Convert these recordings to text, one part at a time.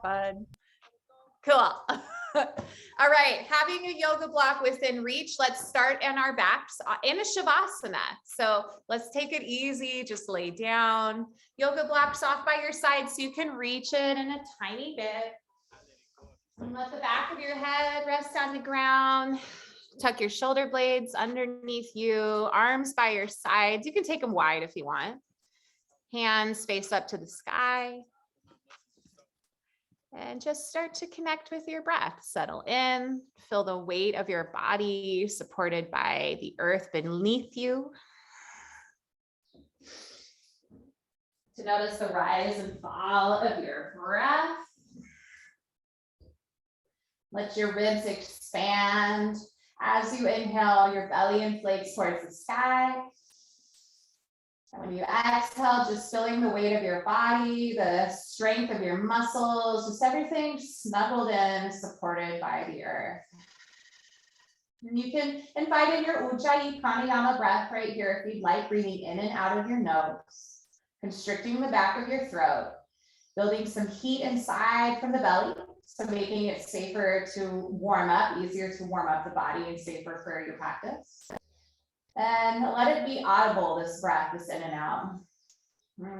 bud. Cool. All right, having a yoga block within reach, let's start on our backs in a shavasana. So let's take it easy, just lay down. Yoga blocks off by your side so you can reach it in a tiny bit. And let the back of your head rest on the ground. Tuck your shoulder blades underneath you, arms by your sides. You can take them wide if you want. Hands face up to the sky. And just start to connect with your breath. Settle in, feel the weight of your body supported by the earth beneath you. To notice the rise and fall of your breath. Let your ribs expand. As you inhale, your belly inflates towards the sky. And when you exhale, just feeling the weight of your body, the strength of your muscles, just everything snuggled in, supported by the earth. And you can invite in your Ujjayi pranayama breath right here if you'd like, breathing in and out of your nose, constricting the back of your throat, building some heat inside from the belly, so making it safer to warm up, easier to warm up the body and safer for your practice. And let it be audible, this breath, this in and out.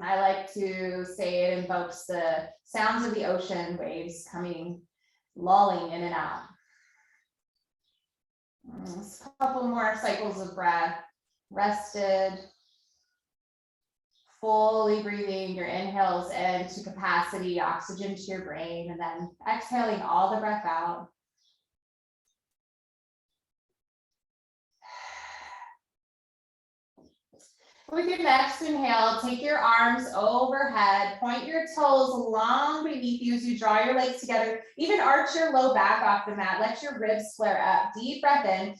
I like to say it invokes the sounds of the ocean waves coming, lulling in and out. Just a couple more cycles of breath, rested, fully breathing your inhales into capacity, oxygen to your brain, and then exhaling all the breath out. With your next inhale, take your arms overhead, point your toes long beneath you as you draw your legs together, even arch your low back off the mat, let your ribs flare up, deep breath in,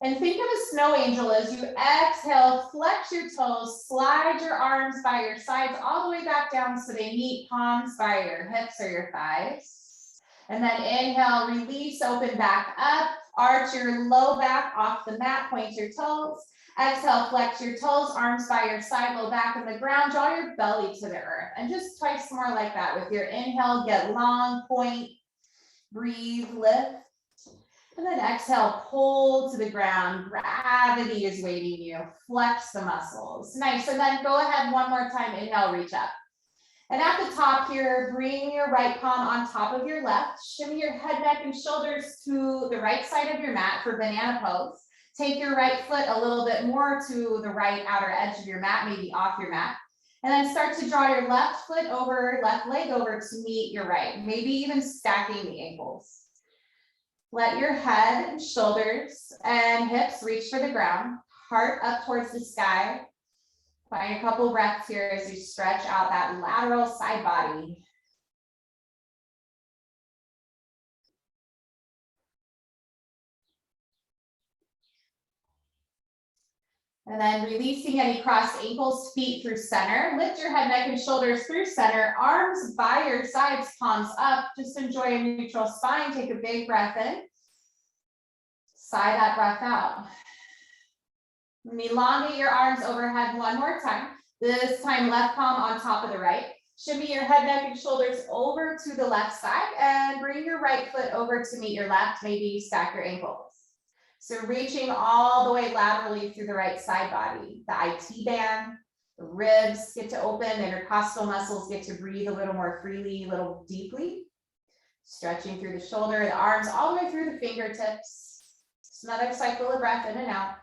and think of a snow angel as you exhale, flex your toes, slide your arms by your sides all the way back down so they meet palms by your hips or your thighs. And then inhale, release, open back up, arch your low back off the mat, point your toes. Exhale, flex your toes, arms by your side, low back in the ground, draw your belly to the earth. And just twice more like that. With your inhale, get long, point, breathe, lift. And then exhale, pull to the ground. Gravity is weighting you. Flex the muscles. Nice. And then go ahead one more time. Inhale, reach up. And at the top here, bring your right palm on top of your left. Shimmy your head, neck, and shoulders to the right side of your mat for banana pose. Take your right foot a little bit more to the right outer edge of your mat, maybe off your mat. And then start to draw your left foot over, left leg over to meet your right, maybe even stacking the ankles. Let your head and shoulders and hips reach for the ground, heart up towards the sky. Find a couple breaths here as you stretch out that lateral side body. And then releasing any crossed ankles, feet through center. Lift your head, neck, and shoulders through center. Arms by your sides, palms up. Just enjoy a neutral spine. Take a big breath in. Sigh that breath out. And elongate your arms overhead one more time. This time, left palm on top of the right. Shimmy your head, neck, and shoulders over to the left side. And bring your right foot over to meet your left. Maybe stack your ankles. So reaching all the way laterally through the right side body, the IT band, the ribs get to open, the intercostal muscles get to breathe a little more freely, a little deeply. Stretching through the shoulder, the arms all the way through the fingertips. Just another cycle of breath in and out.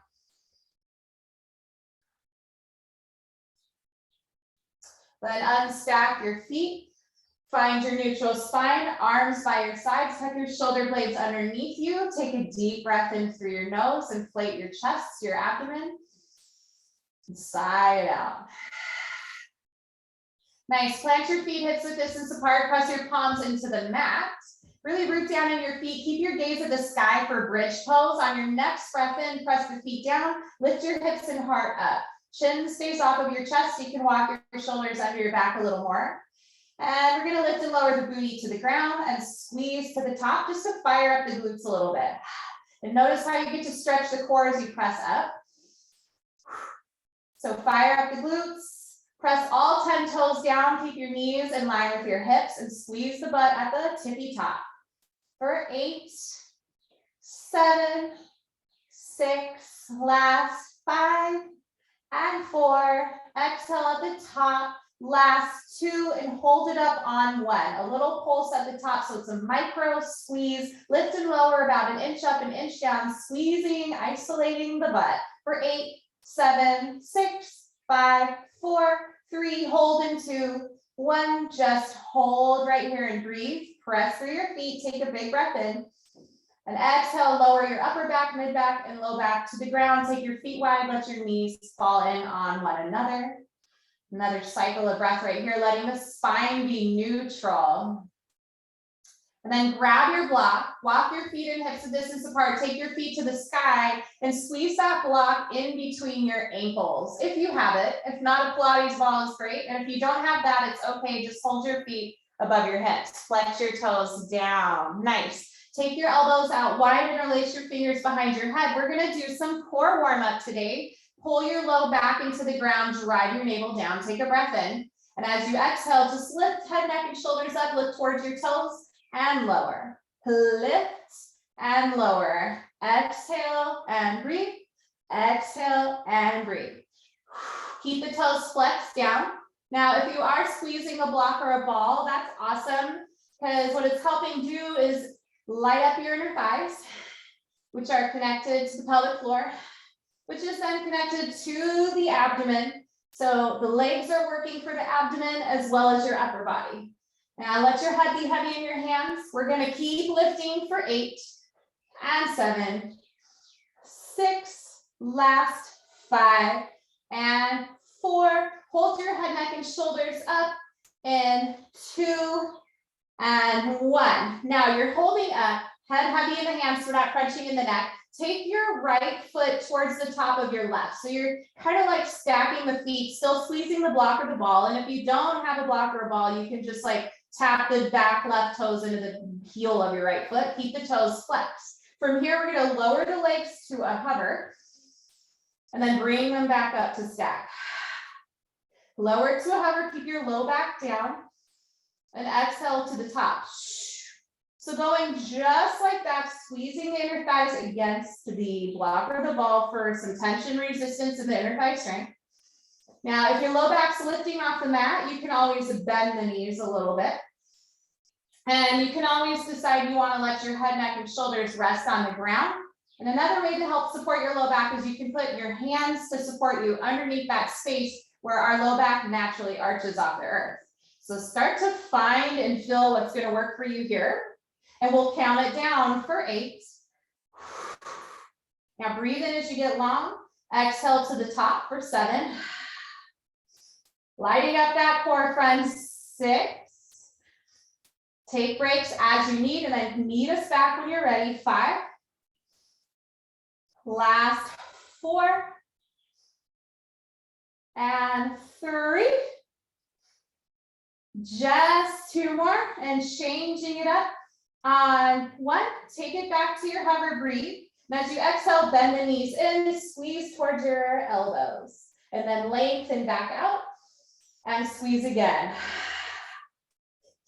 Then unstack your feet. Find your neutral spine, arms by your sides, tuck your shoulder blades underneath you. Take a deep breath in through your nose, inflate your chest, your abdomen, and sigh it out. Nice, plant your feet hips width distance apart, press your palms into the mat. Really root down in your feet, keep your gaze at the sky for bridge pose. On your next breath in, press the feet down, lift your hips and heart up. Chin stays off of your chest, you can walk your shoulders under your back a little more. And we're going to lift and lower the booty to the ground and squeeze to the top just to fire up the glutes a little bit. And notice how you get to stretch the core as you press up. So fire up the glutes, Press all 10 toes down, keep your knees in line with your hips and squeeze the butt at the tippy top. For 8, 7, 6, last 5 and 4. Exhale at the top, last 2, and hold it up on 1. A little pulse at the top, so it's a micro squeeze. Lift and lower about an inch up, an inch down, squeezing, isolating the butt. For 8, 7, 6, 5, 4, 3, hold in 2, 1, just hold right here and breathe. Press through your feet, take a big breath in. And exhale, lower your upper back, mid back, and low back to the ground. Take your feet wide, let your knees fall in on one another. Another cycle of breath right here, letting the spine be neutral. And then grab your block, walk your feet and hips a distance apart, take your feet to the sky, and squeeze that block in between your ankles, if you have it. If not, a Pilates ball is great. And if you don't have that, it's okay. Just hold your feet above your hips. Flex your toes down. Nice. Take your elbows out wide and release your fingers behind your head. We're gonna do some core warm up today. Pull your low back into the ground, drive your navel down, take a breath in. And as you exhale, just lift head, neck, and shoulders up, look towards your toes and lower. Lift and lower. Exhale and breathe. Exhale and breathe. Keep the toes flexed down. Now, if you are squeezing a block or a ball, that's awesome, because what it's helping do is light up your inner thighs, which are connected to the pelvic floor, which is then connected to the abdomen. So the legs are working for the abdomen as well as your upper body. Now let your head be heavy in your hands. We're going to keep lifting for 8 and 7, 6, last 5 and 4. Hold your head, neck, and shoulders up in 2 and 1. Now you're holding up, head heavy in the hands, so we're not crunching in the neck. Take your right foot towards the top of your left. So you're kind of like stacking the feet, still squeezing the block or the ball. And if you don't have a block or a ball, you can just like tap the back left toes into the heel of your right foot. Keep the toes flexed. From here, we're going to lower the legs to a hover and then bring them back up to stack. Lower to a hover, keep your low back down and exhale to the top. So going just like that, squeezing the inner thighs against the block or the ball for some tension resistance in the inner thigh strength. Now, if your low back's lifting off the mat, you can always bend the knees a little bit. And you can always decide you want to let your head, neck, and shoulders rest on the ground. And another way to help support your low back is you can put your hands to support you underneath that space where our low back naturally arches off the earth. So start to find and feel what's going to work for you here. And we'll count it down for 8. Now breathe in as you get long. Exhale to the top for 7. Lighting up that core, friends. 6. Take breaks as you need, and then meet us back when you're ready. 5. Last 4. And 3. Just 2 more, and changing it up. On 1, take it back to your hover, breathe. And as you exhale, bend the knees in, squeeze towards your elbows, and then lengthen back out and squeeze again.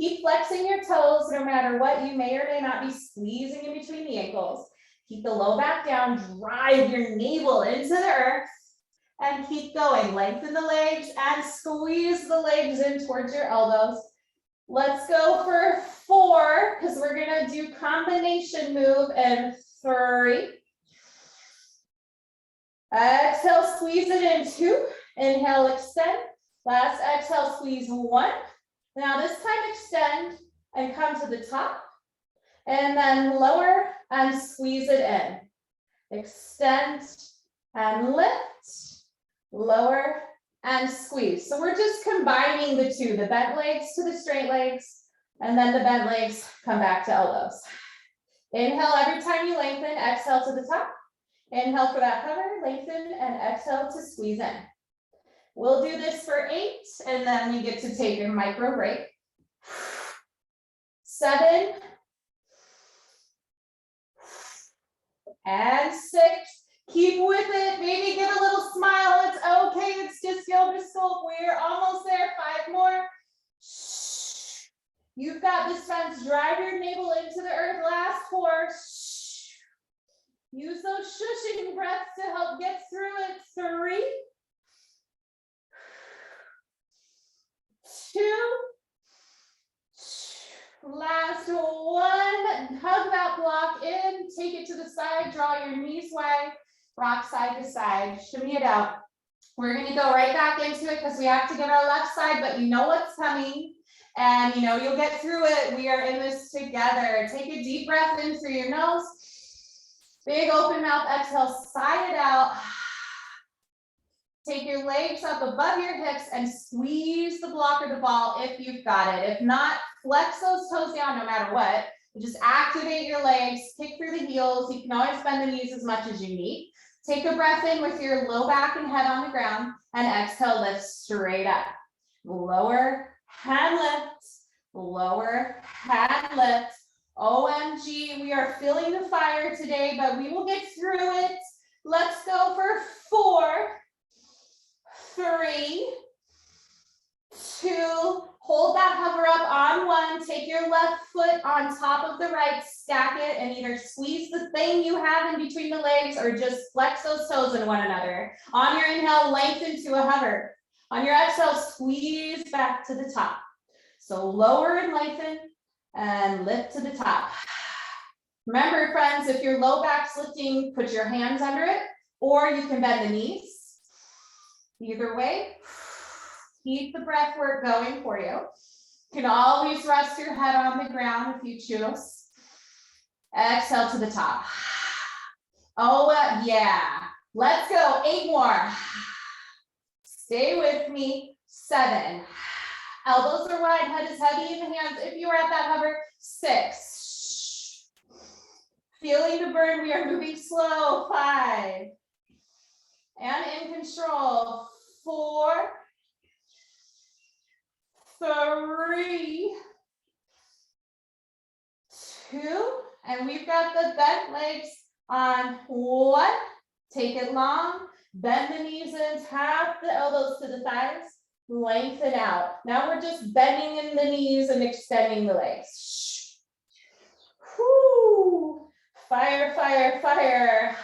Keep flexing your toes no matter what. You may or may not be squeezing in between the ankles. Keep the low back down, drive your navel into the earth, and keep going. Lengthen the legs and squeeze the legs in towards your elbows. Let's go for 4, because we're going to do combination move in 3. Exhale, squeeze it in 2. Inhale, extend. Last exhale, squeeze 1. Now this time extend and come to the top. And then lower and squeeze it in. Extend and lift. Lower and squeeze. So we're just combining the 2, the bent legs to the straight legs, and then the bent legs come back to elbows. Inhale every time you lengthen, exhale to the top. Inhale for that hover, lengthen, and exhale to squeeze in. We'll do this for 8, and then we get to take a micro break. 7. And 6. Keep with it. Maybe give a little smile. It's okay. It's just Yoga Sculpt. We're almost there. 5 more. You've got this, friends. Drive your navel into the earth. Last 4. Use those shushing breaths to help get through it. 3, 2, last 1. Hug that block in. Take it to the side. Draw your knees wide. Rock side to side. Shimmy it out. We're going to go right back into it because we have to get our left side, but you know what's coming. And you know you'll get through it. We are in this together. Take a deep breath in through your nose. Big open mouth, exhale, sigh it out. Take your legs up above your hips and squeeze the block or the ball if you've got it. If not, flex those toes down no matter what. Just activate your legs, kick through the heels. You can always bend the knees as much as you need. Take a breath in with your low back and head on the ground, and exhale, lift straight up. Lower, hand lift, lower, hand lift. OMG, we are feeling the fire today, but we will get through it. Let's go for 4, 3, 2, hold that hover up on 1, take your left foot on top of the right, stack it, and either squeeze the thing you have in between the legs or just flex those toes into one another. On your inhale, lengthen to a hover. On your exhale, squeeze back to the top. So lower and lengthen and lift to the top. Remember, friends, if your low back's lifting, put your hands under it, or you can bend the knees. Either way, keep the breath work going for you. You can always rest your head on the ground if you choose. Exhale to the top. Oh, yeah. Let's go. 8 more. Stay with me. 7. Elbows are wide, head is heavy in the hands. If you are at that hover, 6. Feeling the burn, we are moving slow. 5. And in control. 4, 3, 2, and we've got the bent legs on 1. Take it long, bend the knees in, tap the elbows to the thighs, lengthen out. Now we're just bending in the knees and extending the legs. Whoo! Fire, fire, fire.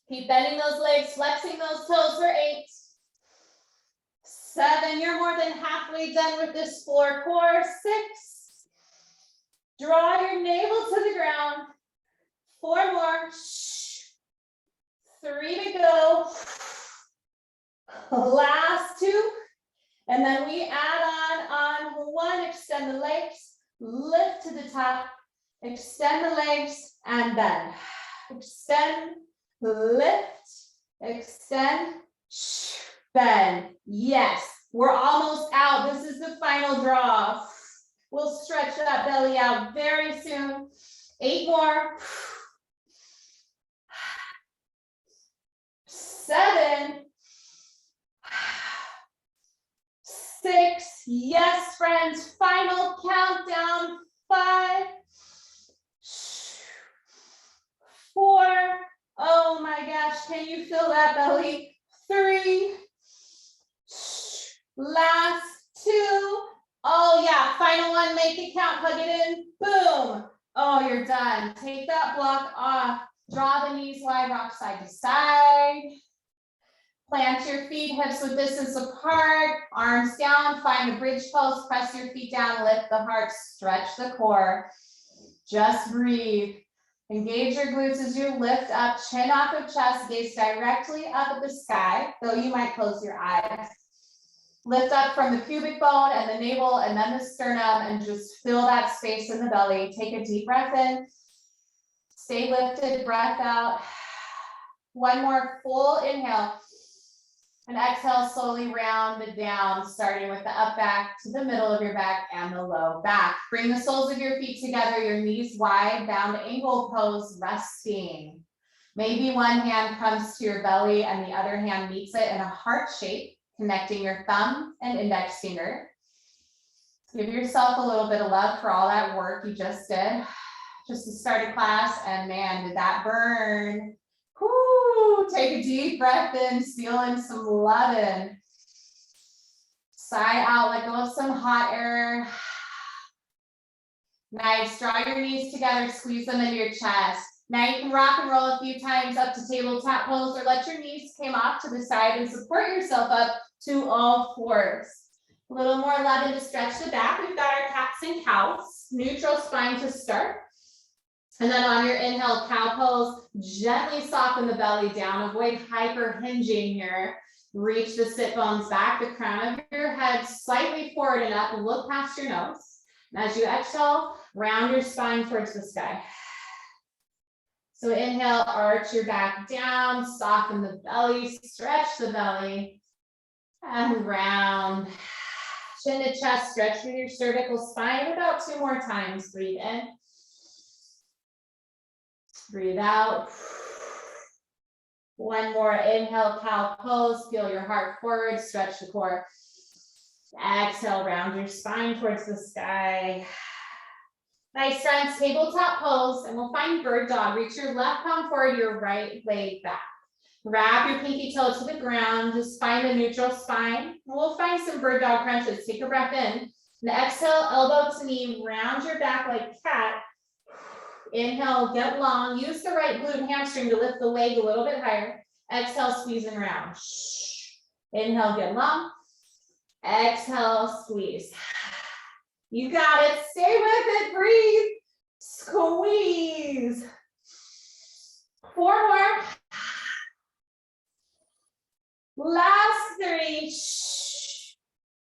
Keep bending those legs, flexing those toes for 8. 7, you're more than halfway done with this floor core. 6, draw your navel to the ground. 4 more. 3 to go. Last 2. And then we add on 1, extend the legs, lift to the top, extend the legs and bend. Extend, lift, extend, bend. Yes, we're almost out. This is the final draw. We'll stretch that belly out very soon. 8 more. 7. 6. Yes, friends. Final countdown. 5. 4. Oh my gosh, can you feel that belly? 3. Last 2. Oh yeah, final 1, make it count, hug it in, boom. Oh, you're done. Take that block off. Draw the knees wide, rock side to side. Plant your feet, hips width distance apart, arms down, find a bridge pose, press your feet down, lift the heart, stretch the core. Just breathe. Engage your glutes as you lift up, chin off of chest, gaze directly up at the sky, though you might close your eyes. Lift up from the pubic bone and the navel and then the sternum and just fill that space in the belly. Take a deep breath in. Stay lifted, breath out. 1 more full inhale. And exhale, slowly round it down, starting with the up back to the middle of your back and the low back. Bring the soles of your feet together, your knees wide, bound angle pose, resting. Maybe one hand comes to your belly and the other hand meets it in a heart shape, connecting your thumb and index finger. Give yourself a little bit of love for all that work you just did. just to start a class, and man, did that burn. Whoo, take a deep breath in, feeling some loving. Sigh out, let go of some hot air. Nice, draw your knees together, squeeze them into your chest. Now you can rock and roll a few times up to tabletop pose, or let your knees come off to the side and support yourself up to all fours. A little more loving to stretch the back. We've got our cats and cows, neutral spine to start. And then on your inhale, cow pose, gently soften the belly down, avoid hyper hinging here. Reach the sit bones back, the crown of your head slightly forward and up, and look past your nose. And as you exhale, round your spine towards the sky. So inhale, arch your back down, soften the belly, stretch the belly, and round. Chin to chest, stretch through your cervical spine. About 2 more times. Breathe in. Breathe out. 1 more. Inhale, cow pose. Feel your heart forward. Stretch the core. Exhale, round your spine towards the sky. Nice, friends. Tabletop pose, and we'll find bird dog. Reach your left palm forward, your right leg back. Wrap your pinky toe to the ground. Just find a neutral spine. We'll find some bird dog crunches. Take a breath in. And exhale, elbow to knee. Round your back like cat. Inhale, get long. Use the right glute and hamstring to lift the leg a little bit higher. Exhale, squeeze and round. Inhale, get long. Exhale, squeeze. You got it. Stay with it. Breathe. Squeeze. 4 more. Last 3.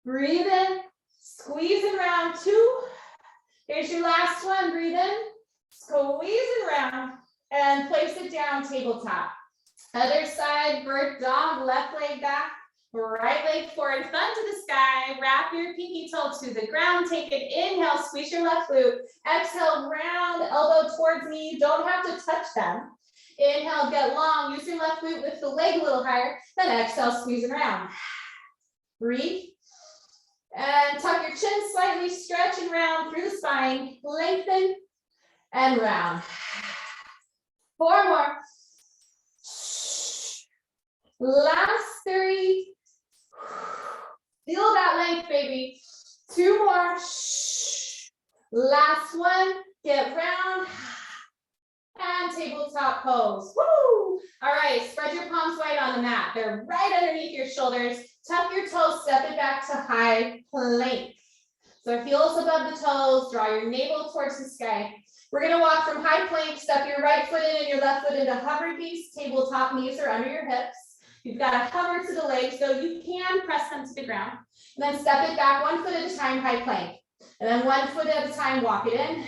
Breathe in. Squeeze and round. 2. Here's your last one. Breathe in. Squeeze and round. And place it down, tabletop. Other side, bird dog, left leg back. Right leg forward, thumb to the sky. Wrap your pinky toe to the ground. Take an inhale, squeeze your left glute. Exhale, round, elbow towards knee. You don't have to touch them. Inhale, get long. Use your left glute, lift the leg a little higher. Then exhale, squeeze and round. Breathe. And tuck your chin slightly, stretch and round through the spine. Lengthen and round. 4 more. Last 3. Feel that length, baby. 2 more. Last one. Get round. And tabletop pose. Woo! All right, spread your palms wide on the mat. They're right underneath your shoulders. Tuck your toes, step it back to high plank. So heels above the toes, draw your navel towards the sky. We're gonna walk from high plank, step your right foot in and your left foot into hover piece. Tabletop, knees are under your hips. You've got to hover to the legs, so you can press them to the ground. And then step it back 1 foot at a time, high plank. And then 1 foot at a time, walk it in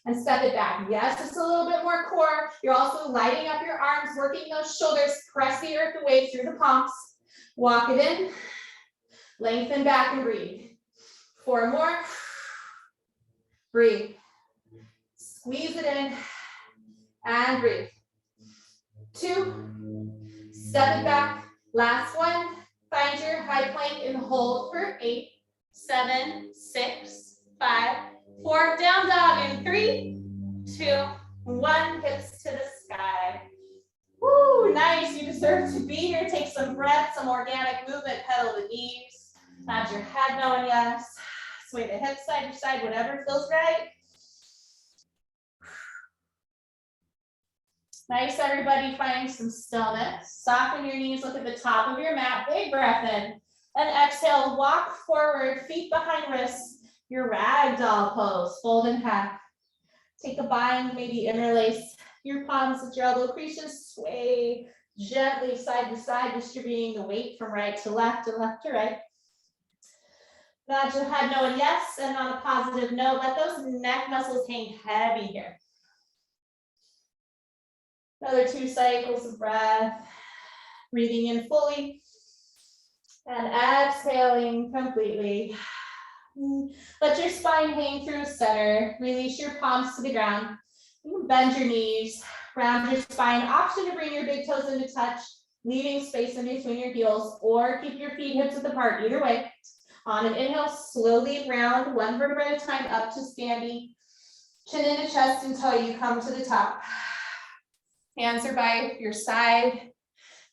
and step it back. Yes, just a little bit more core. You're also lighting up your arms, working those shoulders, press the earth away through the palms. Walk it in, lengthen back and breathe. 4 more. Breathe. Squeeze it in and breathe. 2. Step it back. Last one. Find your high plank and hold for 8, 7, 6, 5, 4. Down dog in 3, 2, 1. Hips to the sky. Woo, nice. You deserve to be here. Take some breath, some organic movement. Pedal the knees. Nod your head, no and yes. Sway the hips side to side, whatever feels right. Nice, everybody, find some stillness. Soften your knees, look at the top of your mat, big breath in. And exhale, walk forward, feet behind wrists, your ragdoll pose, fold in half. Take a bind, maybe interlace your palms with your elbow creases, sway gently side to side, distributing the weight from right to left and left to right. Nod your head, no and yes, and on a positive note, let those neck muscles hang heavy here. Another 2 cycles of breath, breathing in fully and exhaling completely. Let your spine hang through center. Release your palms to the ground. You can bend your knees, round your spine. Option to bring your big toes into touch, leaving space in between your heels, or keep your feet hips width apart, either way. On an inhale, slowly round 1 vertebra at a time up to standing. Chin into chest until you come to the top. Hands are by your side.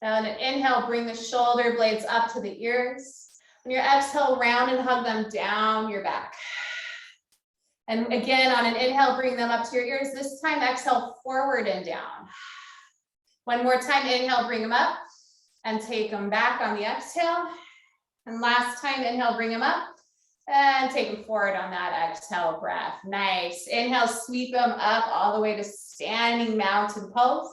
Now on an inhale, bring the shoulder blades up to the ears. On your exhale, round and hug them down your back. And again, on an inhale, bring them up to your ears. This time, exhale forward and down. One more time, inhale, bring them up and take them back on the exhale. And last time, inhale, bring them up and take them forward on that exhale breath. Nice. Inhale, sweep them up all the way to standing mountain pose.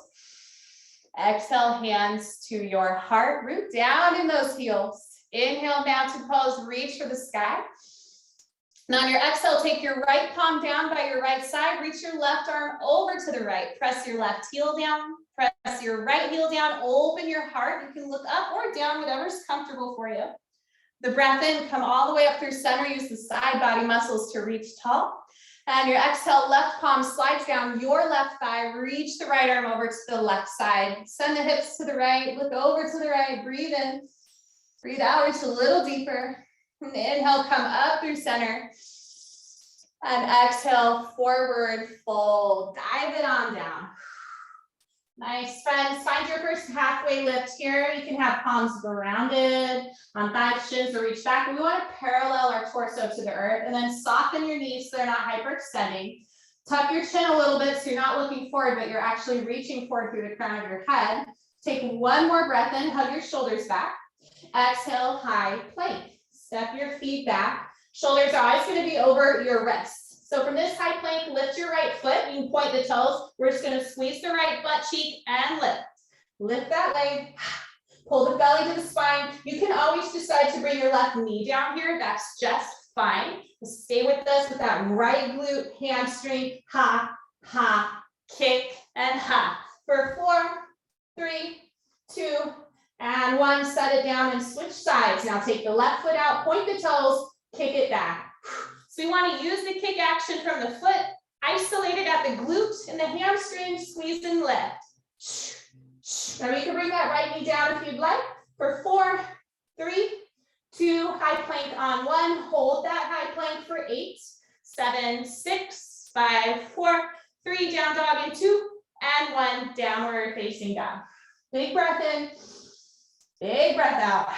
Exhale, hands to your heart, root down in those heels. Inhale, mountain pose, reach for the sky. Now on your exhale, take your right palm down by your right side, reach your left arm over to the right, press your left heel down, press your right heel down, open your heart. You can look up or down, whatever's comfortable for you. The breath in, come all the way up through center, use the side body muscles to reach tall. And your exhale, left palm slides down your left thigh, reach the right arm over to the left side. Send the hips to the right, look over to the right, breathe in, breathe out, reach a little deeper. And inhale, come up through center. And exhale, forward fold, dive it on down. Nice, friends, find your first halfway lift here. You can have palms grounded on thighs, shins, or reach back. We want to parallel our torso to the earth and then soften your knees so they're not hyperextending. Tuck your chin a little bit so you're not looking forward, but you're actually reaching forward through the crown of your head. Take one more breath in, hug your shoulders back. Exhale, high plank. Step your feet back. Shoulders are always going to be over your wrists. So from this high plank, lift your right foot. You can point the toes. We're just going to squeeze the right butt cheek and lift. Lift that leg. Pull the belly to the spine. You can always decide to bring your left knee down here. That's just fine. Stay with us with that right glute, hamstring, ha, ha, kick, and ha. For 4, 3, 2, and 1. Set it down and switch sides. Now take the left foot out, point the toes, kick it back. So we want to use the kick action from the foot, isolated at the glute and the hamstring, squeeze and lift. Now you can bring that right knee down if you'd like. For 4, 3, 2, high plank on 1. Hold that high plank for 8, 7, 6, 5, 4, 3, down dog in 2, and 1, downward facing dog. Big breath in, big breath out.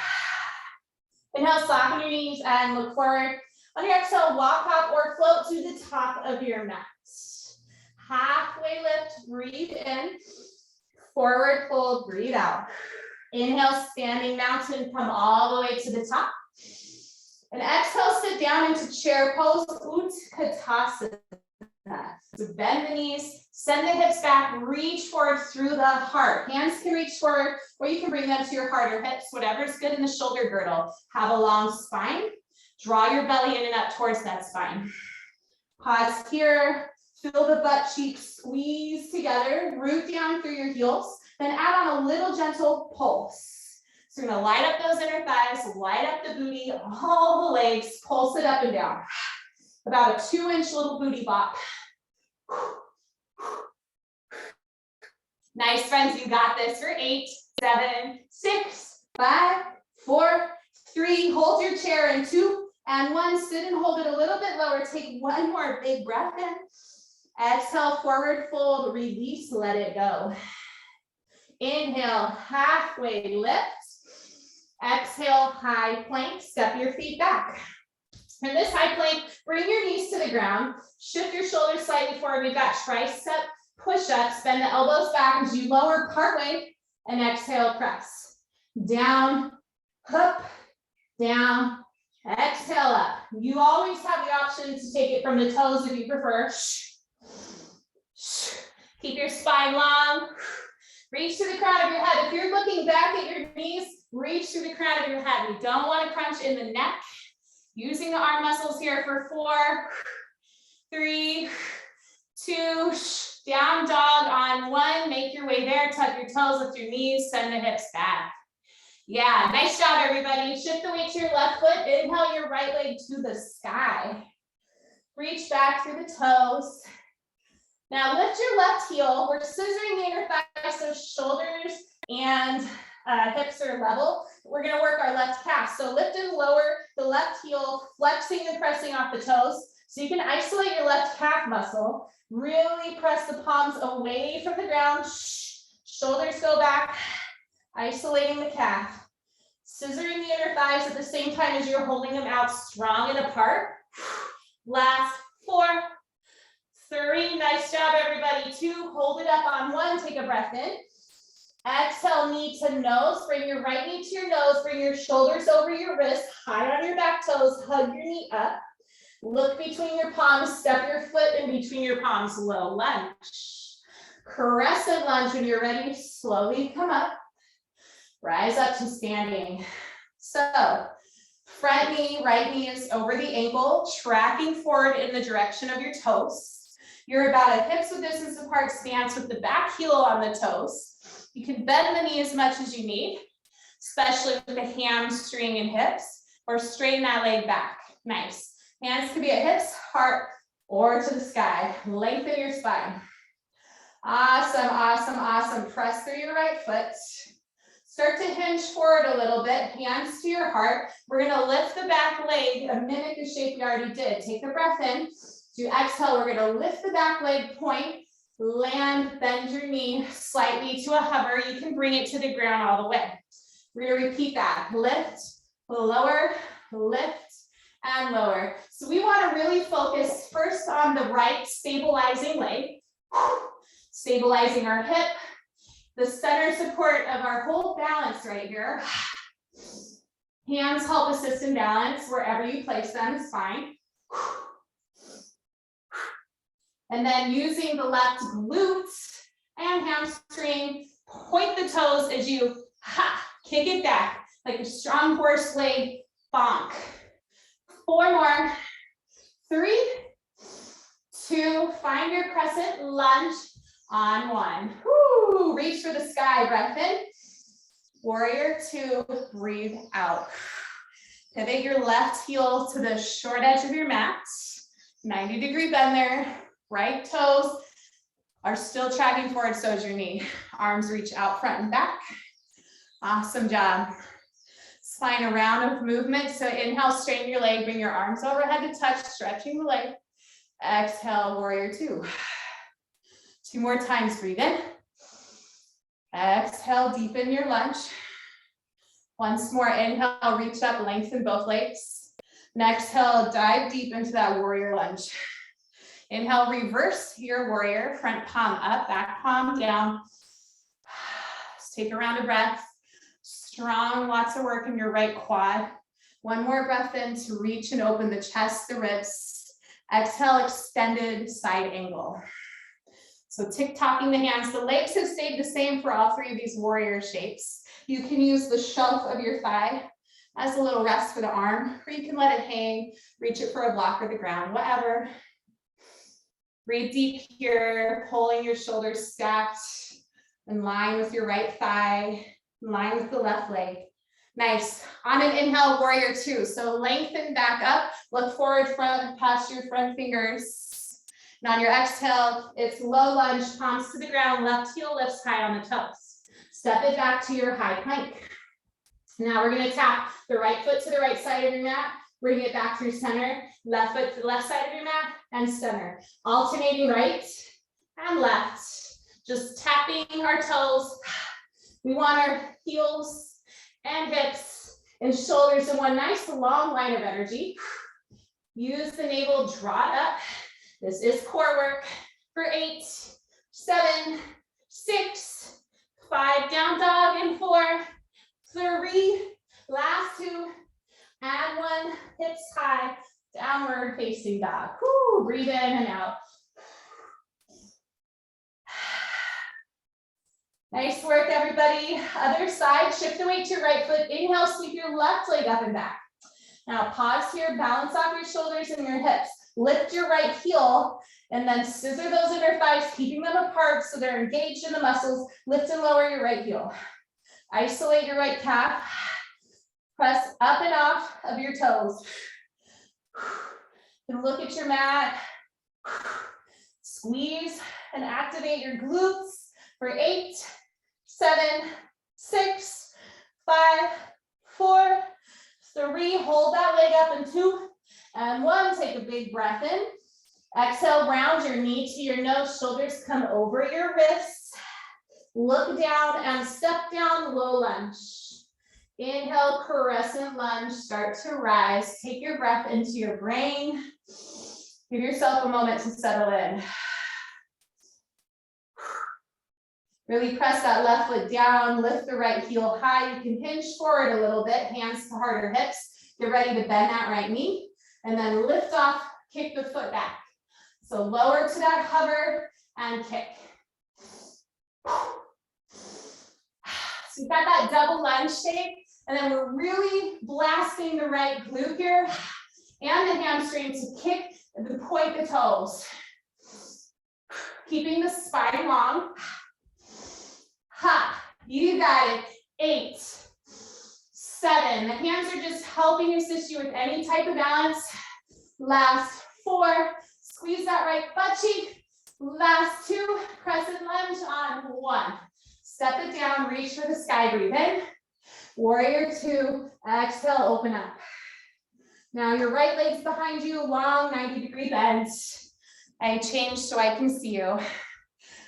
Inhale, soften your knees and look forward. On your exhale, walk, hop, or float to the top of your mat. Halfway lift, breathe in. Forward fold, breathe out. Inhale, standing mountain, come all the way to the top. And exhale, sit down into chair pose, Utkatasana. So bend the knees, send the hips back, reach forward through the heart. Hands can reach forward, or you can bring them to your heart or hips, whatever's good in the shoulder girdle. Have a long spine. Draw your belly in and up towards that spine. Pause here, feel the butt cheeks squeeze together, root down through your heels, then add on a little gentle pulse. So you're gonna light up those inner thighs, light up the booty, all the legs, pulse it up and down. About a 2-inch little booty bop. Nice, friends, you got this for 8, 7, 6, 5, 4, 3, hold your chair in 2, and 1, sit and hold it a little bit lower. Take one more big breath in. Exhale, forward fold, release, let it go. Inhale, halfway lift. Exhale, high plank, step your feet back. From this high plank, bring your knees to the ground. Shift your shoulders slightly forward. We've got tricep push-ups. Bend the elbows back as you lower partway, and exhale, press. Down, up, down, exhale up. You always have the option to take it from the toes if you prefer. Keep your spine long. Reach to the crown of your head. If you're looking back at your knees, reach to the crown of your head. We don't want to crunch in the neck. Using the arm muscles here for 4, 3, 2, down dog on 1. Make your way there. Tuck your toes, lift your knees, send the hips back. Yeah, nice job, everybody. Shift the weight to your left foot. Inhale your right leg to the sky. Reach back through the toes. Now lift your left heel. We're scissoring the inner thighs so shoulders and hips are level. We're going to work our left calf. So lift and lower the left heel, flexing and pressing off the toes. So you can isolate your left calf muscle, really press the palms away from the ground, shoulders go back, isolating the calf, scissoring the inner thighs at the same time as you're holding them out strong and apart. Last 4, 3, nice job everybody. 2, hold it up on 1, take a breath in. Exhale, knee to nose, bring your right knee to your nose, bring your shoulders over your wrist, high on your back toes, hug your knee up. Look between your palms, step your foot in between your palms, low lunge. Crescent lunge when you're ready, slowly come up. Rise up to standing. So, front knee, right knee is over the ankle, tracking forward in the direction of your toes. You're about a hips width distance apart stance with the back heel on the toes. You can bend the knee as much as you need, especially with the hamstring and hips, or straighten that leg back. Nice. Hands can be at hips, heart, or to the sky. Lengthen your spine. Awesome, awesome, awesome. Press through your right foot. Start to hinge forward a little bit, hands to your heart. We're gonna lift the back leg, mimic the shape we already did. Take a breath in. As you exhale, we're gonna lift the back leg, point, land, bend your knee slightly to a hover. You can bring it to the ground all the way. We're gonna repeat that. Lift, lower, lift, and lower. So we wanna really focus first on the right stabilizing leg, stabilizing our hip, the center support of our whole balance right here. Hands help assist in balance. Wherever you place them is fine. And then using the left glutes and hamstring, point the toes as you kick it back like a strong horse leg bonk. 4 more. 3, 2, find your crescent lunge on 1. Woo, reach for the sky, breath in. Warrior 2, breathe out. Pivot your left heel to the short edge of your mat. 90-degree bend there. Right toes are still tracking forward, so is your knee. Arms reach out front and back. Awesome job. Let's find a round of movement. So inhale, straighten your leg, bring your arms overhead to touch, stretching the leg. Exhale, warrior 2. 2 more times, breathe in. Exhale, deepen your lunge. Once more, inhale, reach up, lengthen both legs. And exhale, dive deep into that warrior lunge. Inhale, reverse your warrior, front palm up, back palm down. Let's take a round of breath. Strong, lots of work in your right quad. 1 more breath in to reach and open the chest, the ribs. Exhale, extended side angle. So tick-tocking the hands. The legs have stayed the same for all 3 of these warrior shapes. You can use the shelf of your thigh as a little rest for the arm, or you can let it hang, reach it for a block or the ground, whatever. Breathe deep here, pulling your shoulders stacked in line with your right thigh, in line with the left leg. Nice. On an inhale, warrior 2. So lengthen back up, look forward, front, past your front fingers. And on your exhale, it's low lunge, palms to the ground, left heel lifts high on the toes. Step it back to your high plank. Now we're gonna tap the right foot to the right side of your mat, bring it back through center, left foot to the left side of your mat, and center. Alternating right and left. Just tapping our toes. We want our heels and hips and shoulders in one nice long line of energy. Use the navel, draw it up. This is core work for 8, 7, 6, 5, down dog, and 4, 3, last 2, and 1, hips high, downward facing dog. Woo, breathe in and out. Nice work, everybody. Other side, shift the weight to your right foot. Inhale, sweep your left leg up and back. Now pause here, balance off your shoulders and your hips. Lift your right heel and then scissor those inner thighs, keeping them apart so they're engaged in the muscles. Lift and lower your right heel. Isolate your right calf. Press up and off of your toes. And look at your mat. Squeeze and activate your glutes for 8, 7, 6, 5, 4, 3. Hold that leg up in 2 And one, take a big breath in. Exhale, round your knee to your nose, shoulders come over your wrists. Look down and step down, low lunge. Inhale, crescent lunge, start to rise. Take your breath into your brain. Give yourself a moment to settle in. Really press that left foot down, lift the right heel high. You can hinge forward a little bit, hands to harder hips. Get ready to bend that right knee, and then lift off, kick the foot back. So lower to that hover and kick. So you've got that double lunge shape, and then we're really blasting the right glute here and the hamstring to kick and point the toes. Keeping the spine long. Ha, you got it. 8, 7. The hands are just helping assist you with any type of balance. Last 4. Squeeze that right butt cheek. Last 2. Crescent lunge on 1. Step it down, reach for the sky, breathe in. Warrior 2, exhale, open up. Now your right leg's behind you, long 90-degree bend. I change so I can see you.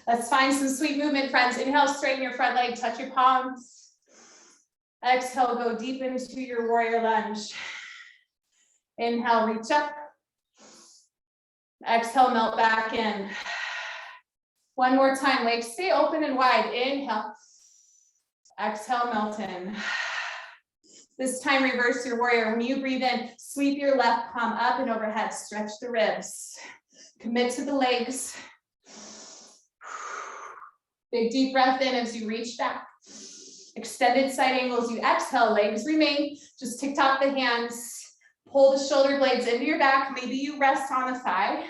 Let's find some sweet movement, friends. Inhale, straighten your front leg, touch your palms. Exhale, go deep into your warrior lunge. Inhale, reach up. Exhale, melt back in. One more time, legs stay open and wide. Inhale. Exhale, melt in. This time, reverse your warrior. When you breathe in, sweep your left palm up and overhead. Stretch the ribs. Commit to the legs. Big deep breath in as you reach back. Extended side angles. You exhale, legs remain. Just tick-tock the hands. Pull the shoulder blades into your back. Maybe you rest on a thigh.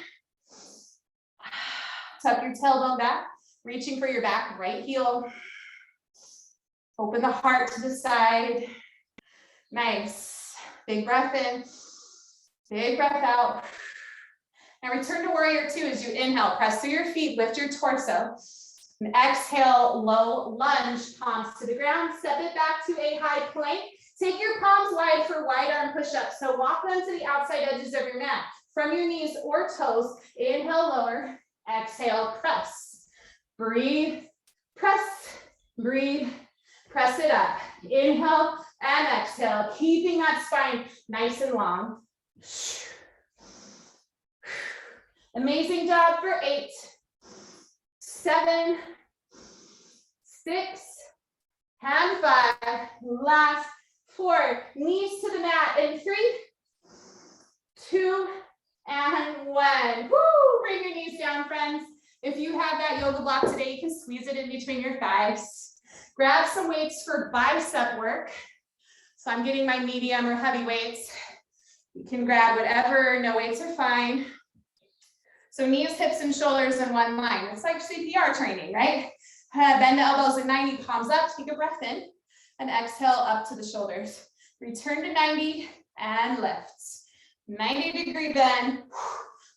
Tuck your tailbone back. Reaching for your back right heel. Open the heart to the side. Nice. Big breath in. Big breath out. Now return to warrior 2 as you inhale. Press through your feet. Lift your torso. And exhale, low lunge, palms to the ground. Step it back to a high plank. Take your palms wide for wide arm push-ups. So walk them to the outside edges of your mat. From your knees or toes, inhale, lower. Exhale, press. Breathe, press, breathe, press it up. Inhale and exhale, keeping that spine nice and long. Amazing job for 8, 7, 6, and 5. Last 4. Knees to the mat in 3, 2, and 1. Woo! Bring your knees down, friends. If you have that yoga block today, you can squeeze it in between your thighs. Grab some weights for bicep work. So I'm getting my medium or heavy weights. You can grab whatever, no weights are fine. So knees, hips, and shoulders in one line. It's like CPR training, right? Bend the elbows at 90, palms up, take a breath in, and exhale up to the shoulders. Return to 90 and lift. 90-degree bend.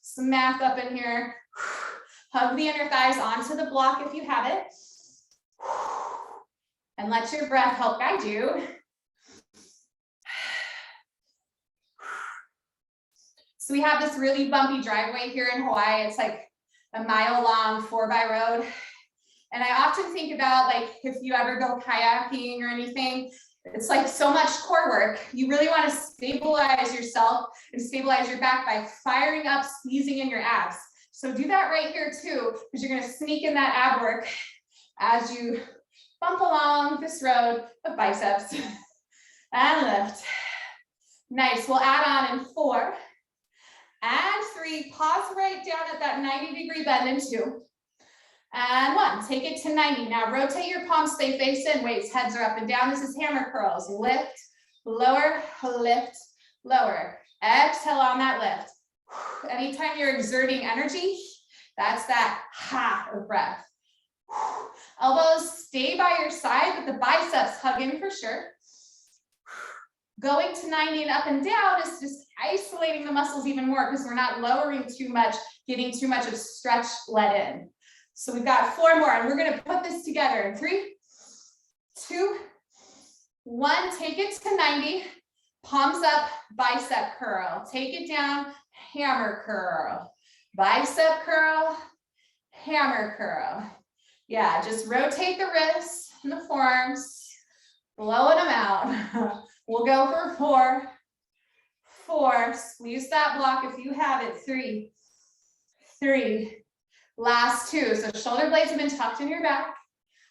Some math up in here. Hug the inner thighs onto the block if you have it. And let your breath help guide you. So we have this really bumpy driveway here in Hawaii. It's like a mile-long 4x road. And I often think about, like, if you ever go kayaking or anything, it's like so much core work. You really want to stabilize yourself and stabilize your back by firing up, squeezing in your abs. So do that right here too, because you're going to sneak in that ab work as you bump along this road of biceps and lift. Nice. We'll add on in 4 and 3. Pause right down at that 90-degree bend in 2. And 1, take it to 90. Now rotate your palms, stay face in, weights, heads are up and down. This is hammer curls. Lift, lower, lift, lower. Exhale on that lift. Anytime you're exerting energy, that's that ha of breath. Elbows stay by your side, but the biceps hug in for sure. Going to 90 and up and down is just isolating the muscles even more because we're not lowering too much, getting too much of stretch let in. So we've got 4 more, and we're going to put this together in 3, 2, 1. Take it to 90. Palms up, bicep curl. Take it down, hammer curl. Bicep curl, hammer curl. Yeah, just rotate the wrists and the forearms, blowing them out. We'll go for 4, 4. Squeeze that block if you have it. 3, 3. Last 2. So shoulder blades have been tucked in your back.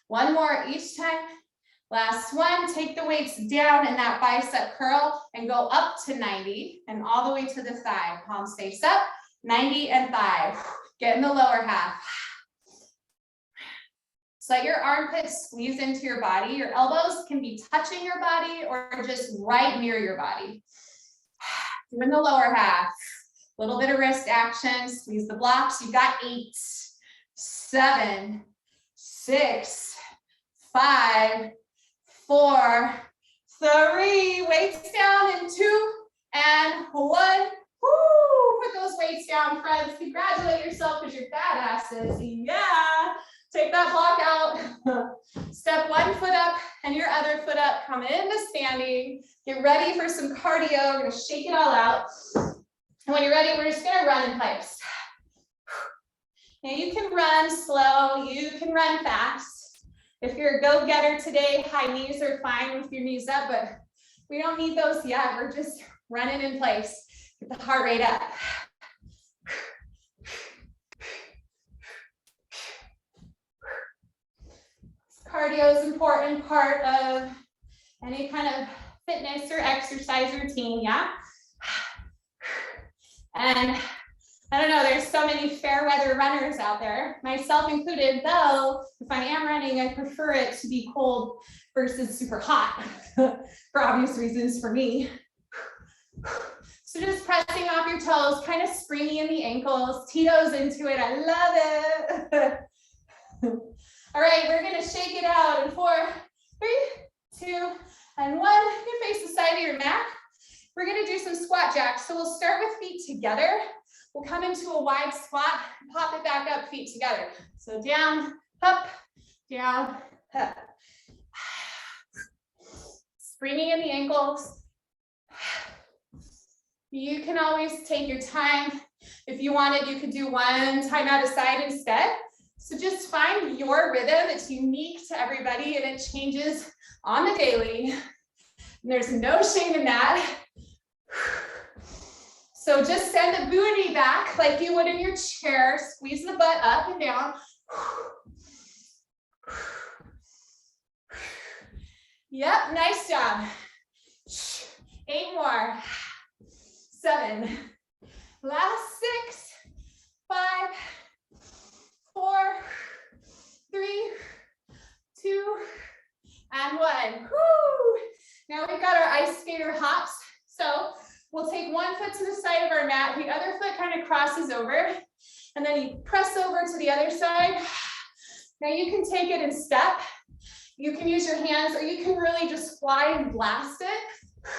1 more each time. Last 1. Take the weights down in that bicep curl and go up to 90 and all the way to the thigh. Palms face up, 90 and thigh. Get in the lower half. So let your armpits squeeze into your body. Your elbows can be touching your body or just right near your body. Do in the lower half. A little bit of wrist action. Squeeze the blocks. You've got 8, 7, 6, 5, 4, 3. Weights down in 2 and 1. Woo! Put those weights down, friends. Congratulate yourself because you're badasses. Yeah. Take that block out. Step 1 foot up and your other foot up. Come into standing. Get ready for some cardio. We're going to shake it all out. And when you're ready, we're just going to run in place. Now you can run slow. You can run fast. If you're a go-getter today, high knees are fine with your knees up, but we don't need those yet. We're just running in place. Get the heart rate up. Cardio is an important part of any kind of fitness or exercise routine, yeah? And I don't know, there's so many fair weather runners out there, myself included, though if I am running, I prefer it to be cold versus super hot for obvious reasons for me. So just pressing off your toes, kind of springy in the ankles, Tito's into it, I love it. All right, we're gonna shake it out in 4, 3, 2, and 1. You can face the side of your mat. We're gonna do some squat jacks. So we'll start with feet together. We'll come into a wide squat, pop it back up, feet together. So down, up, down, up. Springing in the ankles. You can always take your time. If you wanted, you could do 1 time out of side instead. So just find your rhythm. It's unique to everybody and it changes on the daily. And there's no shame in that. So just send the booty back like you would in your chair. Squeeze the butt up and down. Yep, nice job. 8 more. 7. Last 6, 5, 4, 3, 2, and 1. Woo! Now we've got our ice skater hops. So we'll take 1 foot to the side of our mat. The other foot kind of crosses over. And then you press over to the other side. Now you can take it in step. You can use your hands or you can really just fly and blast it.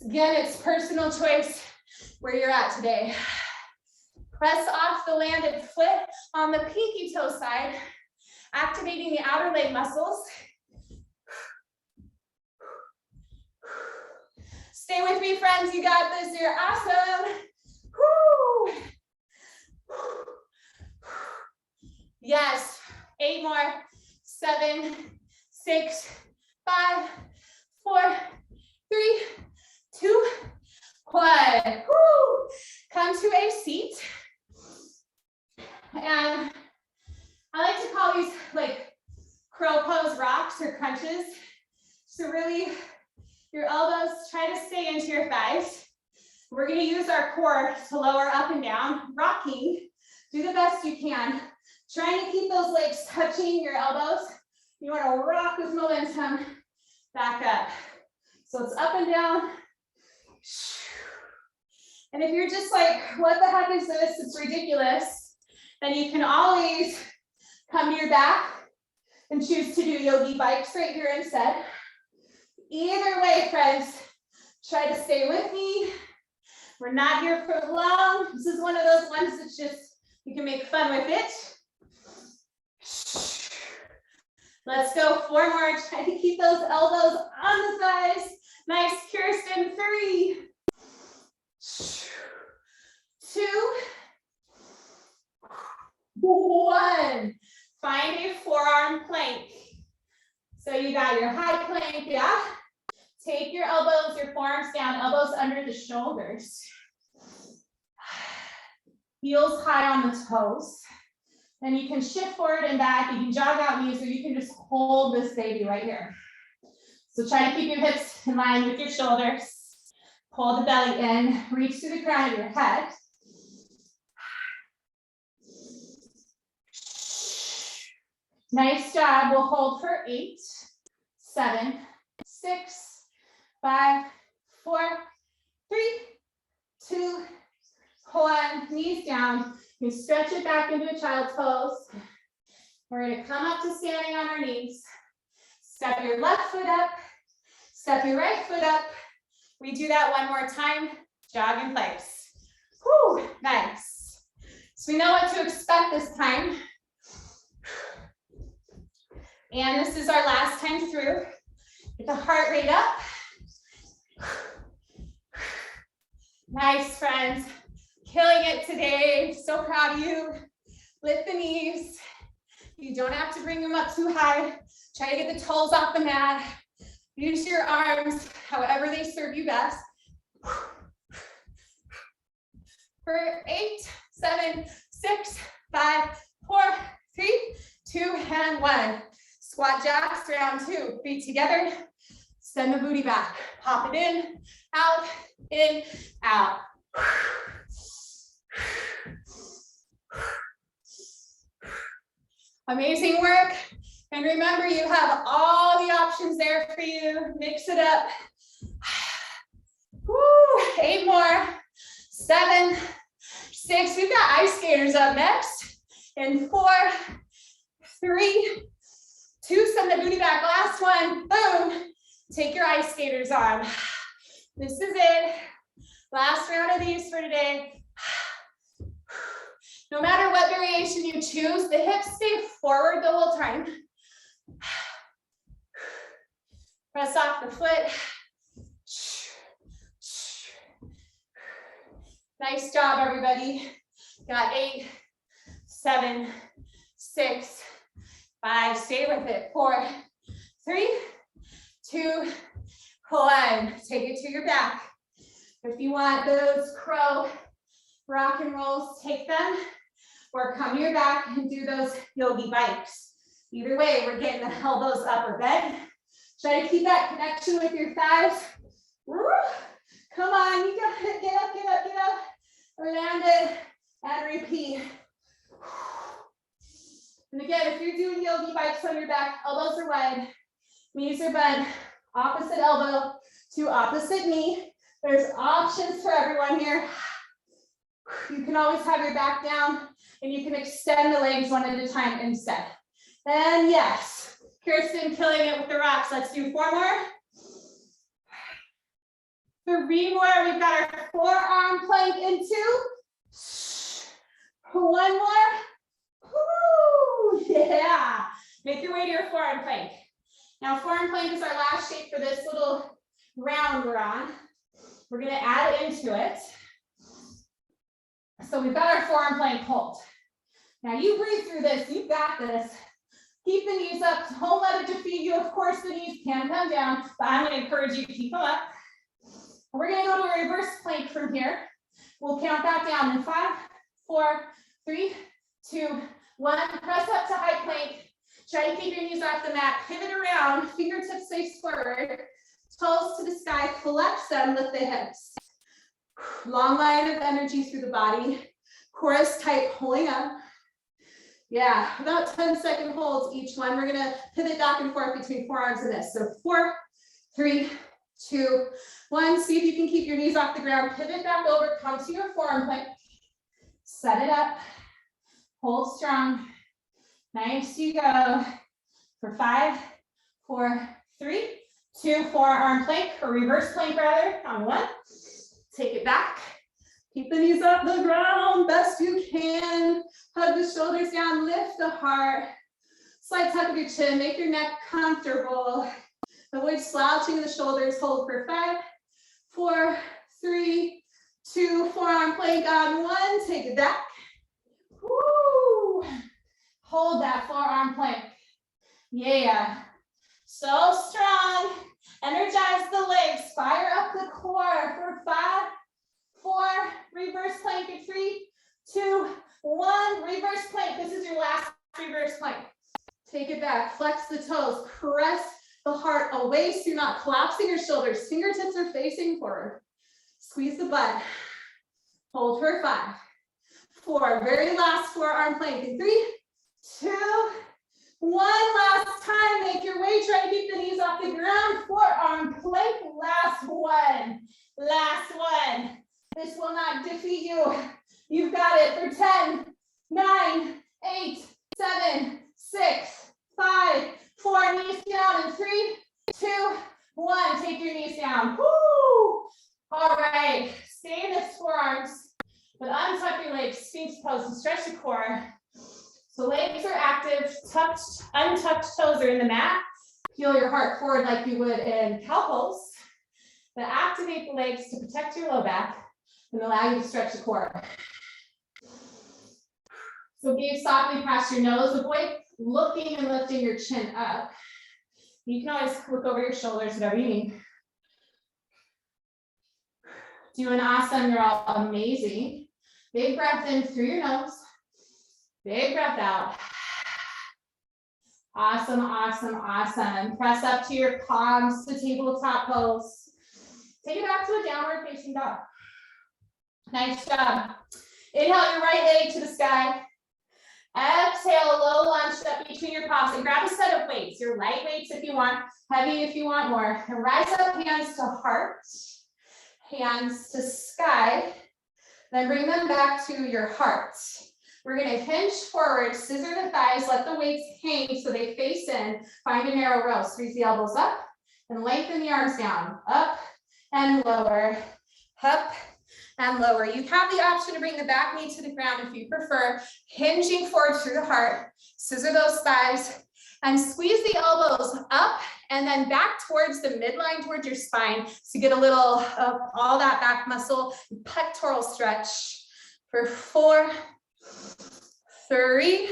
Again, it's personal choice where you're at today. Press off the landed foot on the pinky toe side, activating the outer leg muscles. Stay with me, friends. You got this. You're awesome. Woo. Yes. 8 more. 7, 6, 5, 4, 3, 2, 1. Woo. Come to a seat. And I like to call these like crow pose rocks or crunches. So really, your elbows try to stay into your thighs. We're going to use our core to lower up and down. Rocking. Do the best you can. Trying to keep those legs touching your elbows. You want to rock with momentum back up. So it's up and down. And if you're just like, what the heck is this? It's ridiculous. Then you can always come to your back and choose to do yogi bikes right here instead. Either way, friends, try to stay with me. We're not here for long. This is one of those ones that's just, you can make fun with it. Let's go 4 more. Try to keep those elbows on the thighs Nice, Kirsten. 3, 2, 1. Find a forearm plank. So you got your high plank, yeah? Take your elbows, your forearms down, elbows under the shoulders. Heels high on the toes. Then you can shift forward and back. You can jog out knees, or you can just hold this baby right here. So try to keep your hips in line with your shoulders. Pull the belly in, reach to the crown of your head. Nice job. We'll hold for 8, 7, 6, 5, 4, 3, 2, 1. Knees down. You stretch it back into a child's pose. We're going to come up to standing on our knees. Step your left foot up. Step your right foot up. We do that one more time. Jog in place. Whew, nice. So we know what to expect this time. And this is our last time through. Get the heart rate up. Nice, friends. Killing it today. So proud of you. Lift the knees. You don't have to bring them up too high. Try to get the toes off the mat. Use your arms however they serve you best. For 8, 7, 6, 5, 4, 3, 2, and 1. Squat jacks, round 2. Feet together. Send the booty back. Pop it in, out. Amazing work. And remember, you have all the options there for you. Mix it up. Woo, 8 more. 7, 6. We've got ice skaters up next. And 4, 3, 2. Send the booty back. Last one. Boom. Take your ice skaters on. This is it. Last round of these for today. No matter what variation you choose, the hips stay forward the whole time. Press off the foot. Nice job, everybody. Got 8, 7, 6, 5. Stay with it. 4, 3, 2, 1. Take it to your back. If you want those crow rock and rolls, take them, or come to your back and do those yogi bikes. Either way, we're getting the elbows up or bent. Try to keep that connection with your thighs. Come on, you got it. Get up, get up, get up. Land it and repeat. And again, if you're doing yogi bikes on your back, elbows are wide, knees are bent, opposite elbow to opposite knee. There's options for everyone here. You can always have your back down, and you can extend the legs one at a time instead. And yes, Kirsten killing it with the rocks. Let's do 4 more. 3 more. We've got our forearm plank in 2. 1 more. Woo, yeah. Make your way to your forearm plank. Now, forearm plank is our last shape for this little round we're on. We're going to add into it. So we've got our forearm plank hold. Now you breathe through this. You've got this. Keep the knees up. Don't let it defeat you. Of course, the knees can come down, but I'm going to encourage you to keep them up. And we're going to go to a reverse plank from here. We'll count that down in 5, 4, 3, 2, 1. Press up to high plank. Try to keep your knees off the mat. Pivot around. Fingertips face forward. Toes to the sky. Flex them. Lift the hips. Long line of energy through the body. Chorus type, pulling up. Yeah, about 10-second holds each one. We're gonna pivot back and forth between forearms and this. So 4, 3, 2, 1. See if you can keep your knees off the ground. Pivot back over, come to your forearm plank. Set it up. Hold strong. Nice, you go. For 5, 4, 3, 2, forearm plank, or reverse plank rather, on 1. Take it back. Keep the knees off the ground best you can. Hug the shoulders down, lift the heart. Slight tuck of your chin, make your neck comfortable. Avoid slouching the shoulders. Hold for 5, 4, 3, 2, forearm plank on 1. Take it back. Woo. Hold that forearm plank. Yeah. So strong. Energize the legs. Fire up the core for 5, 4, reverse plank at 3, 2, 1. Reverse plank. This is your last reverse plank. Take it back. Flex the toes. Press the heart away so you're not collapsing your shoulders. Fingertips are facing forward. Squeeze the butt. Hold for 5, 4. Very last forearm plank in 3, 2, 1. Last time. Make your way. Try to keep the knees off the ground. Forearm plank. Last one. Last one. This will not defeat you. You've got it for 10, 9, 8, 7, 6, 5, 4. Knees down in 3, 2, 1. Take your knees down. Woo! All right. Stay in this forearms, but untuck your legs. Sphinx pose and stretch the core. So legs are active. Untucked toes are in the mat. Heel your heart forward like you would in cow pose. But activate the legs to protect your low back and allow you to stretch the core. So gaze softly past your nose. Avoid looking and lifting your chin up. You can always look over your shoulders, whatever you need. Doing awesome. You're all amazing. Big breath in through your nose. Big breath out. Awesome, awesome, awesome. Press up to your palms to tabletop pose. Take it back to a downward facing dog. Nice job. Inhale your right leg to the sky. Exhale, low lunge up between your palms and grab a set of weights. Your light weights if you want, heavy if you want more. And rise up, hands to heart, hands to sky. Then bring them back to your heart. We're going to hinge forward, scissor the thighs, let the weights hang so they face in. Find a narrow row. Squeeze the elbows up and lengthen the arms down. Up and lower. Up and lower. You have the option to bring the back knee to the ground if you prefer. Hinging forward through the heart. Scissor those thighs and squeeze the elbows up and then back towards the midline, towards your spine. So you get a little of all that back muscle, pectoral stretch for 4, 3,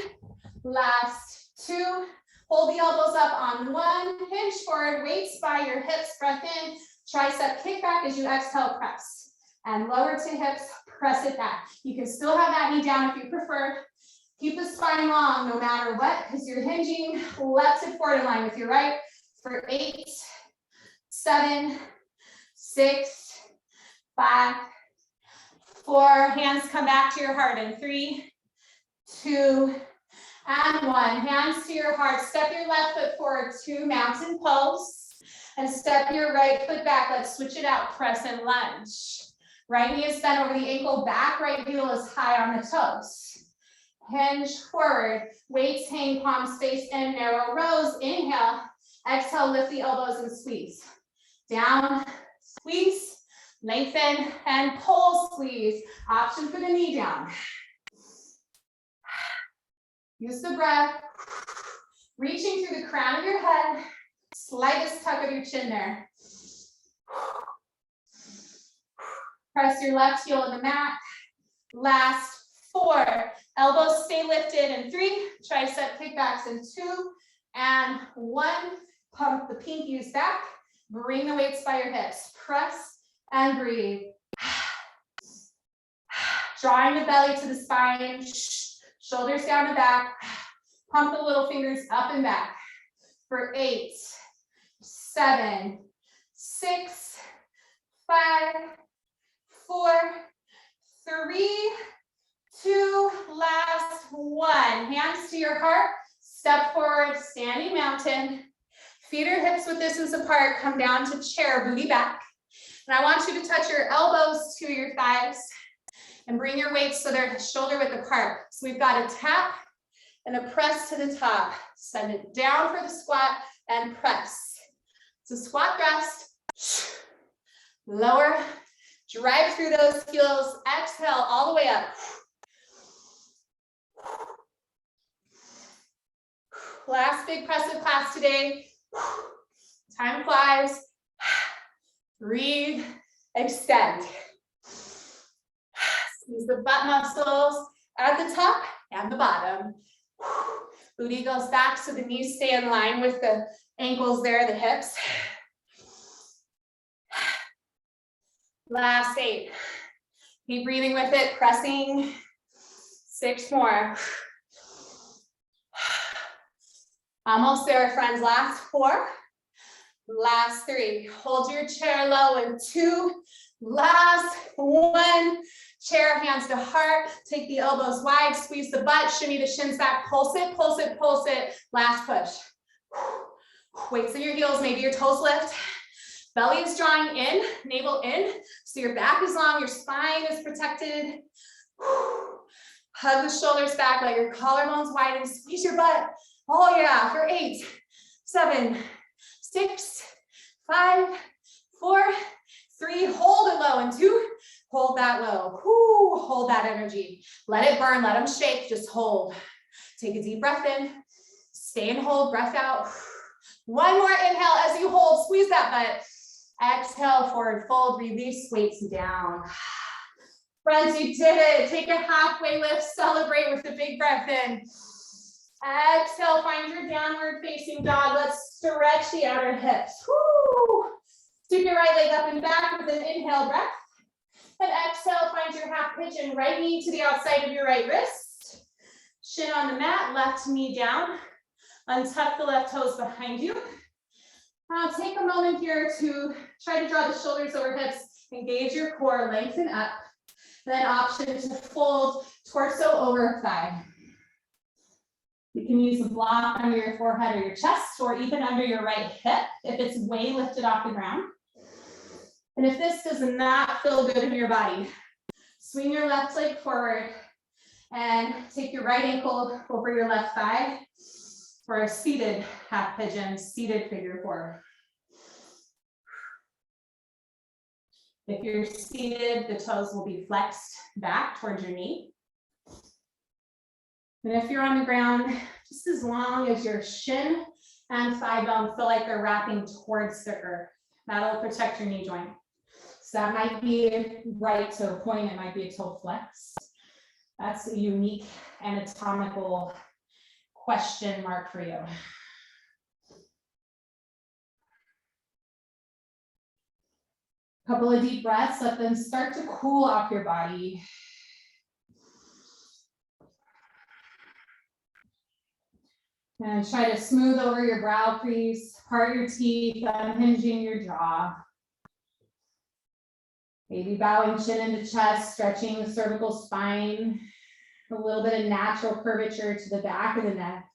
last 2. Hold the elbows up on 1. Hinge forward, weights by your hips. Breath in, tricep kickback as you exhale, press. And lower to hips, press it back. You can still have that knee down if you prefer. Keep the spine long no matter what, because you're hinging left to forward in line with your right for 8, 7, 6, 5, 4. Hands come back to your heart in 3, 2, and 1. Hands to your heart. Step your left foot forward to mountain pose and step your right foot back. Let's switch it out. Press and lunge. Right knee is bent over the ankle, back right heel is high on the toes. Hinge forward, weights hang, palms face in, narrow rows. Inhale, exhale, lift the elbows and squeeze. Down, squeeze, lengthen, and pull, squeeze. Option for the knee down. Use the breath. Reaching through the crown of your head, slightest tuck of your chin there. Press your left heel in the mat. Last 4. Elbows stay lifted in 3. Tricep kickbacks in 2 and 1. Pump the pinkies back. Bring the weights by your hips. Press and breathe. Drawing the belly to the spine. Shoulders down the back. Pump the little fingers up and back. For 8, 7, 6, 5, 4, 3, 2, last 1. Hands to your heart. Step forward, standing mountain. Feet or hips width distance apart. Come down to chair, booty back. And I want you to touch your elbows to your thighs and bring your weights so they're shoulder width apart. So we've got a tap and a press to the top. Send it down for the squat and press. So squat rest. Lower. Drive through those heels. Exhale all the way up. Last big press of class today. Time flies. Breathe, extend. Squeeze the butt muscles at the top and the bottom. Booty goes back so the knees stay in line with the ankles there, the hips. Last 8. Keep breathing with it, pressing. 6 more. Almost there, friends. Last 4. Last 3. Hold your chair low in 2. Last 1. Chair, hands to heart. Take the elbows wide. Squeeze the butt. Shimmy the shins back. Pulse it, pulse it, pulse it. Last push. Weights in your heels. Maybe your toes lift. Belly is drawing in, navel in. So your back is long, your spine is protected. Hug the shoulders back, let your collarbones widen, squeeze your butt. Oh yeah, for 8, 7, 6, 5, 4, 3, hold it low, and 2, hold that low. Whoo, hold that energy. Let it burn, let them shake, just hold. Take a deep breath in, stay and hold, breath out. One more inhale as you hold, squeeze that butt. Exhale, forward fold, release, weights down. Friends, you did it. Take a halfway lift, celebrate with a big breath in. Exhale, find your downward facing dog. Let's stretch the outer hips. Woo. Scoop your right leg up and back with an inhale breath. And exhale, find your half pigeon, right knee to the outside of your right wrist. Shin on the mat, left knee down. Untuck the left toes behind you. Now take a moment here to try to draw the shoulders over hips, engage your core, lengthen up. Then option to fold torso over thigh. You can use a block under your forehead or your chest, or even under your right hip if it's way lifted off the ground. And if this does not feel good in your body, swing your left leg forward and take your right ankle over your left thigh for a seated half pigeon, seated figure 4. If you're seated, the toes will be flexed back towards your knee. And if you're on the ground, just as long as your shin and thigh bone feel like they're wrapping towards the earth, that'll protect your knee joint. So that might be right toe point, it might be a toe flex. That's a unique anatomical question mark for you. Couple of deep breaths, let them start to cool off your body. And try to smooth over your brow crease, part your teeth, unhinging your jaw. Maybe bowing chin into chest, stretching the cervical spine. A little bit of natural curvature to the back of the neck.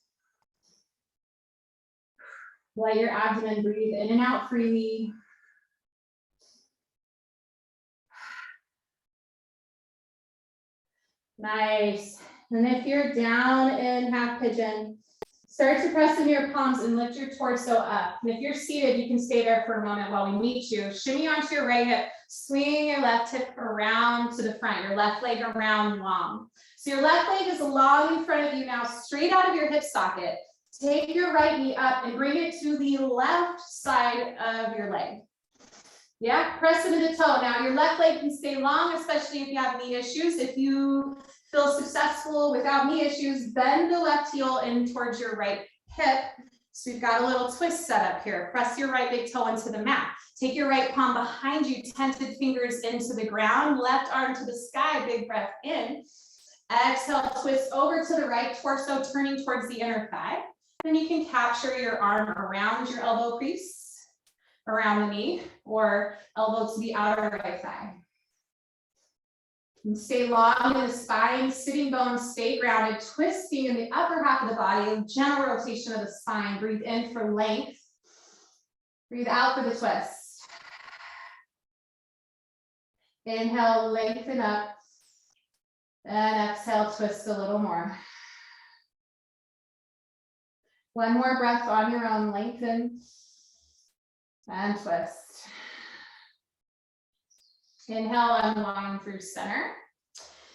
Let your abdomen breathe in and out freely. Nice. And if you're down in half pigeon, start to press into your palms and lift your torso up. And if you're seated, you can stay there for a moment while we meet you. Shimmy onto your right hip, swinging your left hip around to the front, your left leg around long. So your left leg is long in front of you now, straight out of your hip socket. Take your right knee up and bring it to the left side of your leg. Yeah, press into the toe. Now your left leg can stay long, especially if you have knee issues. If you feel successful without knee issues, bend the left heel in towards your right hip. So we've got a little twist set up here. Press your right big toe into the mat. Take your right palm behind you, tented fingers into the ground, left arm to the sky, big breath in. Exhale, twist over to the right, torso turning towards the inner thigh. Then you can capture your arm around your elbow crease, around the knee, or elbow to the outer right thigh. And stay long in the spine, sitting bones stay grounded, twisting in the upper half of the body, gentle rotation of the spine. Breathe in for length. Breathe out for the twist. Inhale, lengthen up. And exhale, twist a little more. One more breath on your own, lengthen and twist. Inhale, unwind through center.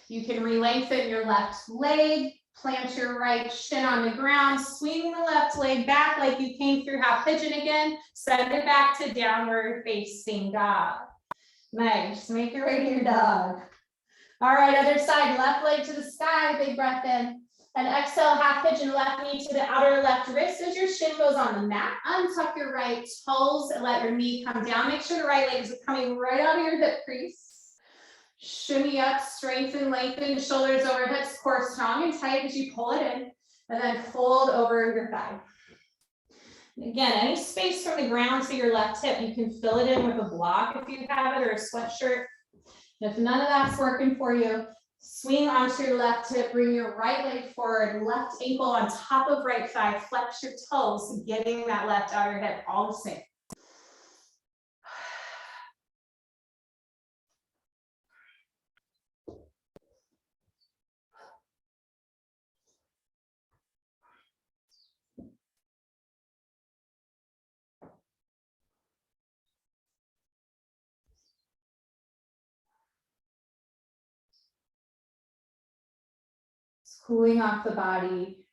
You can re-lengthen your left leg, Plant your right shin on the ground, swing the left leg back like you came through half pigeon again. Send it back to downward facing dog. Nice, make your way to your dog. All right, other side, left leg to the sky, big breath in. And exhale, half pigeon, left knee to the outer left wrist as your shin goes on the mat. Untuck your right toes and let your knee come down. Make sure the right leg is coming right out of your hip crease. Shimmy up, strengthen, lengthen, shoulders over hips, core strong and tight as you pull it in. And then fold over your thigh. Again, any space from the ground to your left hip, you can fill it in with a block if you have it or a sweatshirt. If none of that's working for you, swing onto your left hip, bring your right leg forward, left ankle on top of right thigh, flex your toes, getting that left outer hip all the same. Cooling off the body,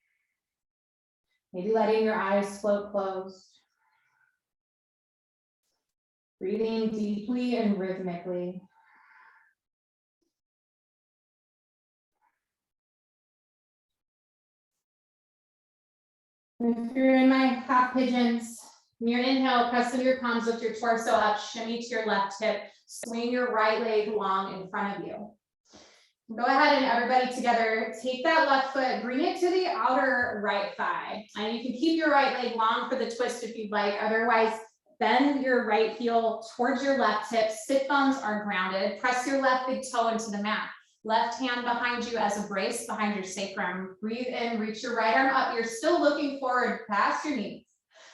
maybe letting your eyes float closed. Breathing deeply and rhythmically. If you're in my half pigeons, in your inhale, press into your palms, lift your torso up, shimmy to your left hip, swing your right leg long in front of you. Go ahead and everybody together, take that left foot, bring it to the outer right thigh. And you can keep your right leg long for the twist if you'd like. Otherwise, bend your right heel towards your left hip. Sit bones are grounded. Press your left big toe into the mat. Left hand behind you as a brace behind your sacrum. Breathe in, reach your right arm up. You're still looking forward past your knees.